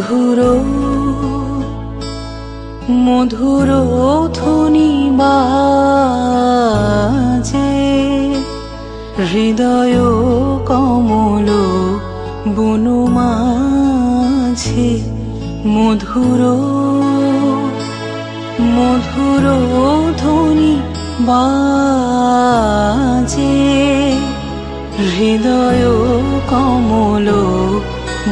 মধুর মধুর ধ্বনি বাজে হৃদয় কমল বন মাঝে মধুর মধুর ধ্বনি বাজে হৃদয় কমল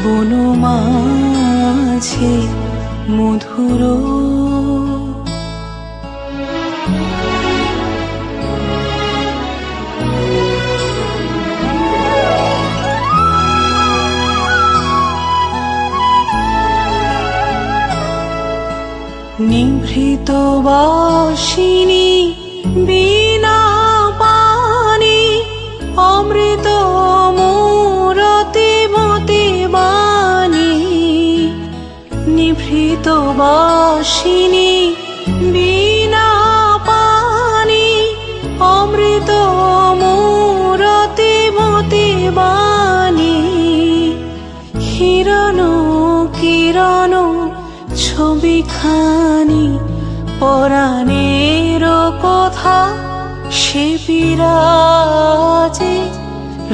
বন মাঝে মধুর নিভৃত বাসিনী বিনা পানি অমৃত মূরতি মতি বাণী নিভৃত বাসিনী বিনা পানি অমৃত মূরতি মতি বাণী হিরণ কিরণ ছবিখানি পরাণের কথা সে বিরাজে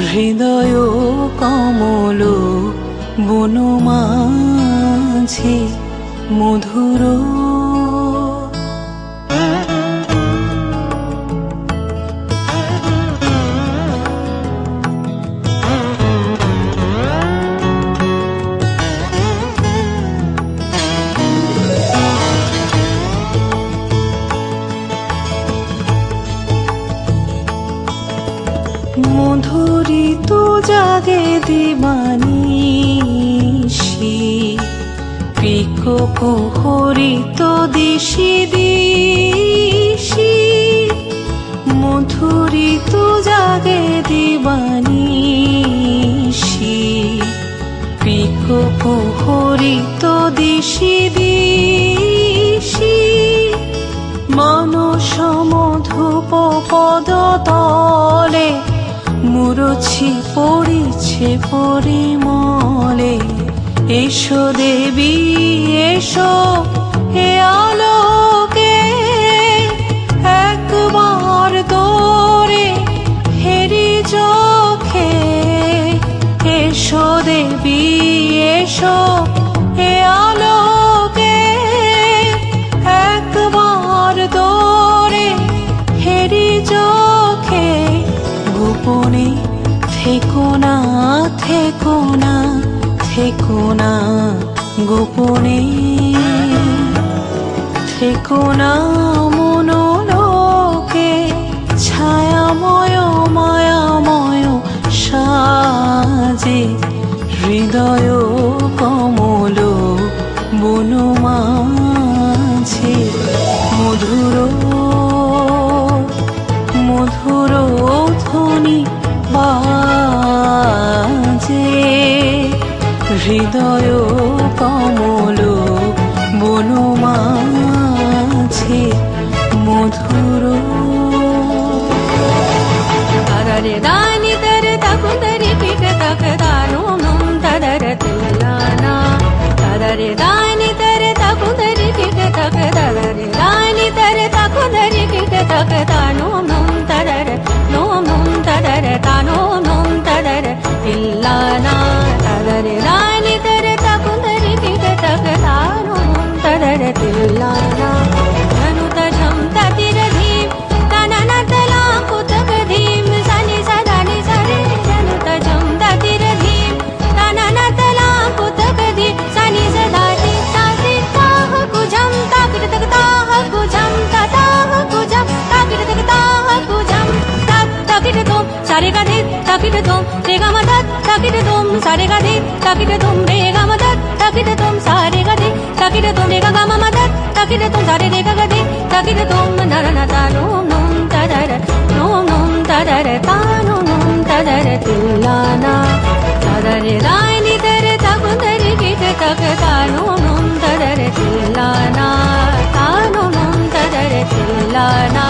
হৃদয় কমল বন মাঝে মধুর মধুরিত জাগে দিবানিশি পিক কুহরিত দিশি দিশি মধুরিত জাগে দিবানিশি পিক কুহরিত দিশি দিশি মানস মধুপ পদ তলে মুরছি পড়িছে পরিমলে এসো দেবী এসো হে আলোকে একবার তোরে হেরি চোখে এসো দেবী এসো হে আলোকে একবার তোরে হেরি চোখে গোপনে থেকো না থেকো না থেকো না গোপনে থেকো না মনোলোকে ছায়াময় মায়াময় সাজে হৃদয় কমল বন মাঝে মধুর মধুর ধ্বনি বাজে হৃদয় কমল বন মাঝে মধুর তারে দানি তরে তাকুন্দরি পিঠ তক দানো নম তদর তুলানা তারে দানি তরে তাকুন্দরি পিঠ তক তদরে দানি তরে তাকুন্দরি পিঠ তক দানো নম তদর তানো নম তদর তিল্লানা তদরে দানি তরে তাকুন্দরি পিঠ তক দানো নম তদর তিল্লানা ধনুত ঝম ততির ধীম তানানা তলা কুতক ধীম সানি সদানি সরে ধনুত ঝম ততির ধীম তানানা তলা কুতক ধীম সানি সদানি তাতি তাহ কুঝম তাকির তক তাহ কুঝম তাহ কুঝম তাকির তক তাহ কুঝম তাকির তুম সারে গাধে তাকির তুম রে গা মদ তাকির তুম সারে গাধে তাকির তুম রে গা মদ তাকির তুম সারে গাধে তাকির তুম রে গা মা মদ তাকির তুম সারে রে গা গাধে তাকির তুম নরনা তানো নম তদর তানো নম তদর তুলানা তদরে দানি তরে তাকুন্দরি পিঠ তক তানো নম তদর তুলানা তানো নম তদর তুলানা